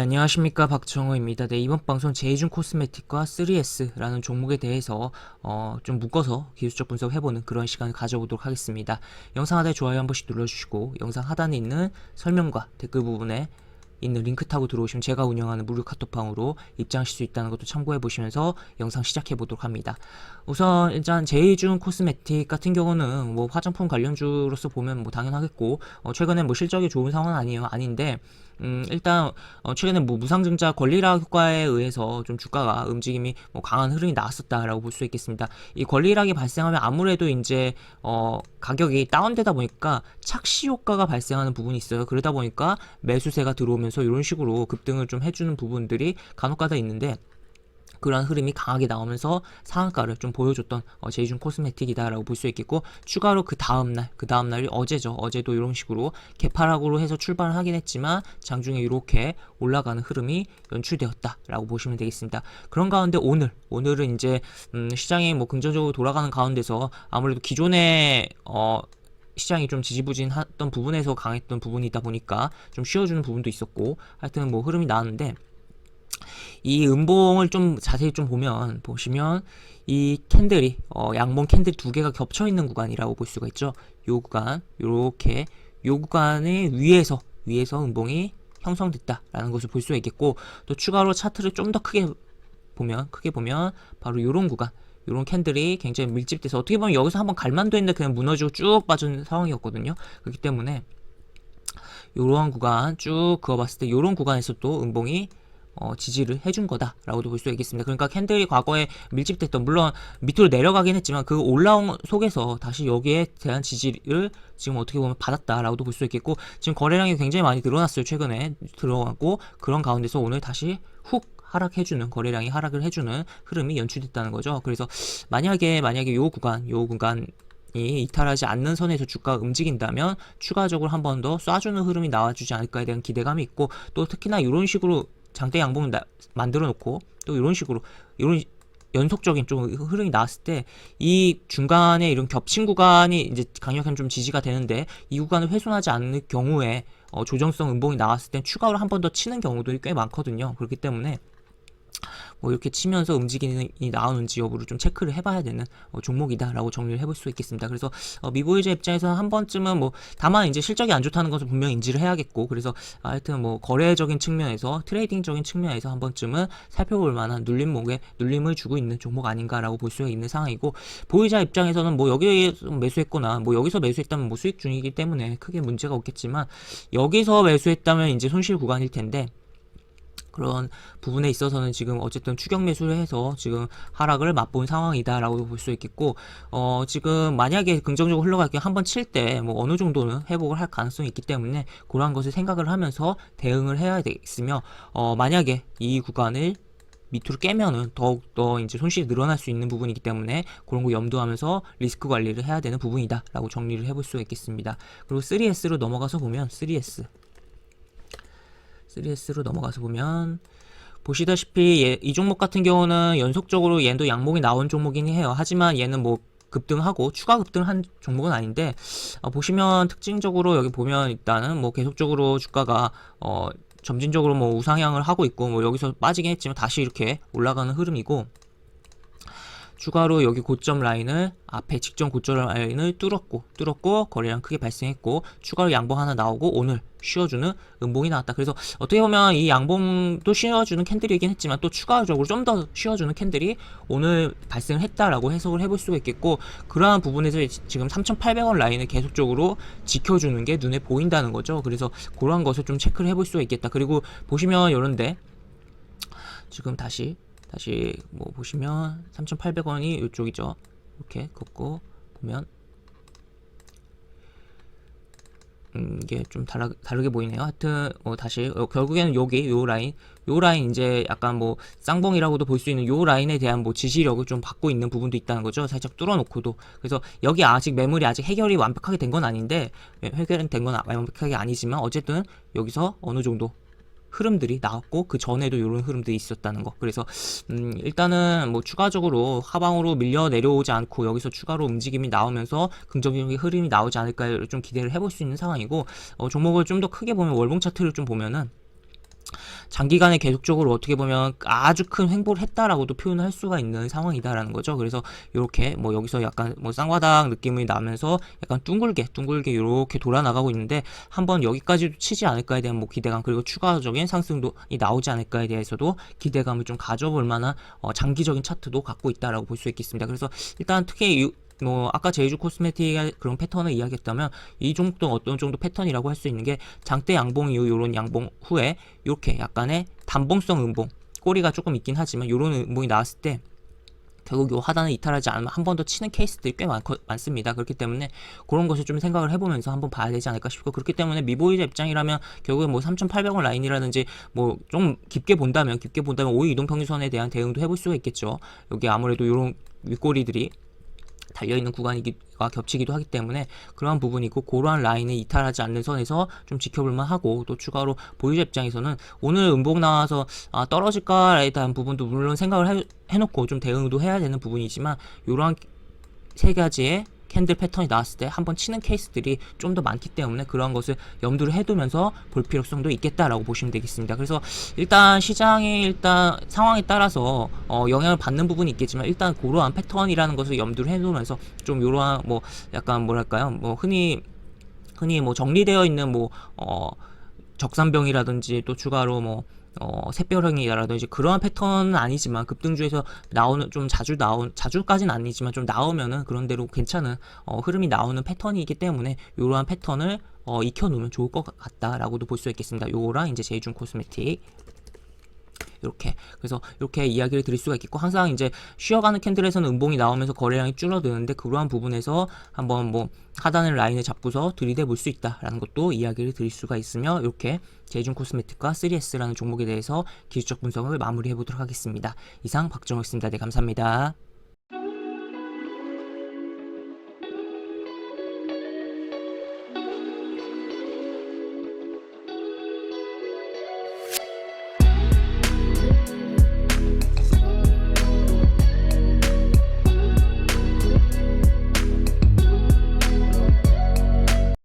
네, 안녕하십니까. 박정호입니다. 네, 이번 방송 제이준 코스메틱과 3S라는 종목에 대해서 좀 묶어서 기술적 분석해보는 그런 시간을 가져보도록 하겠습니다. 영상 하단에 좋아요 한 번씩 눌러주시고 영상 하단에 있는 설명과 댓글 부분에 있는 링크 타고 들어오시면 제가 운영하는 무료 카톡방으로 입장하실 수 있다는 것도 참고해 보시면서 영상 시작해 보도록 합니다. 우선 일단 제이준 코스메틱 같은 경우는 뭐 화장품 관련주로서 보면 뭐 당연하겠고 최근에 뭐 실적이 좋은 상황은 아닌데 일단 최근에 뭐 무상증자 권리락 효과에 의해서 좀 주가가 움직임이 뭐 강한 흐름이 나왔었다라고 볼 수 있겠습니다. 이 권리락이 발생하면 아무래도 이제 가격이 다운되다 보니까 착시 효과가 발생하는 부분이 있어요. 그러다 보니까 매수세가 들어오면서 이런 식으로 급등을 좀 해주는 부분들이 간혹가다 있는데, 그런 흐름이 강하게 나오면서 상한가를 좀 보여줬던 제이준 코스메틱이다라고 볼 수 있겠고, 추가로 그 다음날이 어제도 이런 식으로 개파락으로 해서 출발을 하긴 했지만 장중에 이렇게 올라가는 흐름이 연출되었다라고 보시면 되겠습니다. 그런 가운데 오늘은 이제 시장이 뭐 긍정적으로 돌아가는 가운데서 아무래도 기존의 시장이 좀 지지부진했던 부분에서 강했던 부분이다 보니까 좀 쉬어주는 부분도 있었고, 하여튼 뭐 흐름이 나왔는데, 이 음봉을 좀 자세히 좀 보시면 이 캔들이 양봉 캔들 두 개가 겹쳐 있는 구간이라고 볼 수가 있죠. 요 구간, 요렇게 요 구간의 위에서 음봉이 형성됐다라는 것을 볼 수가 있겠고, 또 추가로 차트를 좀 더 크게 보면 바로 요런 구간, 요런 캔들이 굉장히 밀집돼서 어떻게 보면 여기서 한번 갈만도 했는데 그냥 무너지고 쭉 빠진 상황이었거든요. 그렇기 때문에 요러한 구간 쭉 그어봤을 때 요런 구간에서 또 음봉이 지지를 해준 거다라고도 볼 수 있겠습니다. 그러니까 캔들이 과거에 밀집됐던, 물론 밑으로 내려가긴 했지만 그 올라온 속에서 다시 여기에 대한 지지를 지금 어떻게 보면 받았다라고도 볼 수 있겠고, 지금 거래량이 굉장히 많이 늘어났어요. 최근에 들어가고, 그런 가운데서 오늘 다시 훅 거래량이 하락을 해주는 흐름이 연출됐다는 거죠. 그래서 만약에 요 구간이 이탈하지 않는 선에서 주가가 움직인다면 추가적으로 한 번 더 쏴주는 흐름이 나와주지 않을까에 대한 기대감이 있고, 또 특히나 이런 식으로 장대 양봉을 만들어 놓고 또 이런 식으로 이런 연속적인 좀 흐름이 나왔을 때 이 중간에 이런 겹친 구간이 이제 강력한 좀 지지가 되는데, 이 구간을 훼손하지 않을 경우에 조정성 음봉이 나왔을 때 추가로 한 번 더 치는 경우도 꽤 많거든요. 그렇기 때문에 뭐 이렇게 치면서 움직임이 나오는지 여부를 좀 체크를 해봐야 되는 종목이다라고 정리를 해볼 수 있겠습니다. 그래서 미보유자 입장에서는 한 번쯤은 뭐, 다만 이제 실적이 안 좋다는 것을 분명히 인지를 해야겠고, 그래서 하여튼 뭐 거래적인 측면에서, 트레이딩적인 측면에서 한 번쯤은 살펴볼 만한 눌림을 주고 있는 종목 아닌가라고 볼 수 있는 상황이고, 보유자 입장에서는 뭐 여기서 매수했거나 뭐 여기서 매수했다면 뭐 수익 중이기 때문에 크게 문제가 없겠지만, 여기서 매수했다면 이제 손실 구간일 텐데, 그런 부분에 있어서는 지금 어쨌든 추격 매수를 해서 지금 하락을 맛본 상황이다라고 볼 수 있겠고, 지금 만약에 긍정적으로 흘러갈게 한번 칠 때 뭐 어느 정도는 회복을 할 가능성이 있기 때문에 그러한 것을 생각을 하면서 대응을 해야 되겠으며, 만약에 이 구간을 밑으로 깨면은 더욱더 이제 손실이 늘어날 수 있는 부분이기 때문에 그런 거 염두하면서 리스크 관리를 해야 되는 부분이다라고 정리를 해볼 수 있겠습니다. 그리고 3S로 넘어가서 보면 3S로 넘어가서 보면 보시다시피 이 종목 같은 경우는 연속적으로 얘도 양봉이 나온 종목이긴 해요. 하지만 얘는 뭐 급등하고 추가 급등한 종목은 아닌데, 보시면 특징적으로 여기 보면 일단은 뭐 계속적으로 주가가 점진적으로 뭐 우상향을 하고 있고, 뭐 여기서 빠지긴 했지만 다시 이렇게 올라가는 흐름이고, 추가로 여기 고점 라인을 앞에 직전 고점 라인을 뚫었고 거래량 크게 발생했고, 추가로 양봉 하나 나오고 오늘 쉬어주는 음봉이 나왔다. 그래서 어떻게 보면 이 양봉도 쉬어주는 캔들이긴 했지만 또 추가적으로 좀 더 쉬어주는 캔들이 오늘 발생을 했다라고 해석을 해볼 수가 있겠고, 그러한 부분에서 지금 3,800원 라인을 계속적으로 지켜주는 게 눈에 보인다는 거죠. 그래서 그러한 것을 좀 체크를 해볼 수가 있겠다. 그리고 보시면 이런데 지금 다시 뭐 보시면 3,800원이 이쪽이죠. 이렇게 긋고 보면 이게 좀 다르게 보이네요. 하여튼 다시 결국에는 요 라인 이제 약간 뭐 쌍봉이라고도 볼 수 있는 요 라인에 대한 뭐 지지력을 좀 받고 있는 부분도 있다는 거죠. 살짝 뚫어놓고도. 그래서 여기 아직 매물이 아직 해결이 완벽하게 된 건 아닌데, 해결은 된 건 완벽하게 아니지만 어쨌든 여기서 어느 정도 흐름들이 나왔고, 그 전에도 이런 흐름들이 있었다는 거. 그래서 일단은 뭐 추가적으로 하방으로 밀려 내려오지 않고 여기서 추가로 움직임이 나오면서 긍정적인 흐름이 나오지 않을까 좀 기대를 해볼 수 있는 상황이고, 종목을 좀 더 크게 보면 월봉 차트를 좀 보면은 장기간에 계속적으로 어떻게 보면 아주 큰 횡보를 했다라고도 표현을 할 수가 있는 상황이다라는 거죠. 그래서 이렇게 뭐 여기서 약간 뭐 쌍바닥 느낌이 나면서 약간 둥글게 이렇게 돌아 나가고 있는데 한번 여기까지도 치지 않을까에 대한 뭐 기대감, 그리고 추가적인 상승도 나오지 않을까에 대해서도 기대감을 좀 가져볼 만한 장기적인 차트도 갖고 있다라고 볼 수 있겠습니다. 그래서 일단 특히 뭐 아까 제이주 코스메틱의 그런 패턴을 이야기했다면 이 종목도 어떤 정도 패턴이라고 할 수 있는 게 장대 양봉 이후 요런 양봉 후에 이렇게 약간의 단봉성 음봉, 꼬리가 조금 있긴 하지만 요런 음봉이 나왔을 때 결국 요 하단을 이탈하지 않으면 한 번 더 치는 케이스들이 꽤 많습니다. 그렇기 때문에 그런 것을 좀 생각을 해보면서 한번 봐야 되지 않을까 싶고, 그렇기 때문에 미보이즈 입장이라면 결국에 뭐 3,800원 라인이라든지 뭐 좀 깊게 본다면 5일 이동평균선에 대한 대응도 해볼 수가 있겠죠. 여기 아무래도 요런 윗꼬리들이 달려있는 구간이가 겹치기도 하기 때문에 그러한 부분이고, 그러한 라인을 이탈하지 않는 선에서 좀 지켜볼만 하고, 또 추가로 보유자 입장에서는 오늘 음봉 나와서 떨어질까에 대한 부분도 물론 생각을 해놓고 좀 대응도 해야 되는 부분이지만, 이러한 세 가지의 캔들 패턴이 나왔을 때 한번 치는 케이스들이 좀 더 많기 때문에 그런 것을 염두를 해두면서 볼 필요성도 있겠다라고 보시면 되겠습니다. 그래서 일단 시장의 상황에 따라서 영향을 받는 부분이 있겠지만, 일단 그러한 패턴이라는 것을 염두를 해두면서 좀 이러한 뭐 약간 뭐랄까요, 뭐 흔히 뭐 정리되어 있는 뭐 적산병이라든지 또 추가로 뭐 샛별형이라든지 그러한 패턴은 아니지만, 급등주에서 나오는 좀 자주까지는 아니지만 좀 나오면은 그런 대로 괜찮은 흐름이 나오는 패턴이기 때문에 이러한 패턴을 익혀놓으면 좋을 것 같다라고도 볼 수 있겠습니다. 요거랑 이제 제이준 코스메틱 이렇게, 그래서 이렇게 이야기를 드릴 수가 있겠고, 항상 이제 쉬어가는 캔들에서는 음봉이 나오면서 거래량이 줄어드는데, 그러한 부분에서 한번 뭐 하단을 라인을 잡고서 들이대 볼 수 있다라는 것도 이야기를 드릴 수가 있으며, 이렇게 제이준 코스메틱과 3S라는 종목에 대해서 기술적 분석을 마무리해 보도록 하겠습니다. 이상 박정호였습니다. 네, 감사합니다.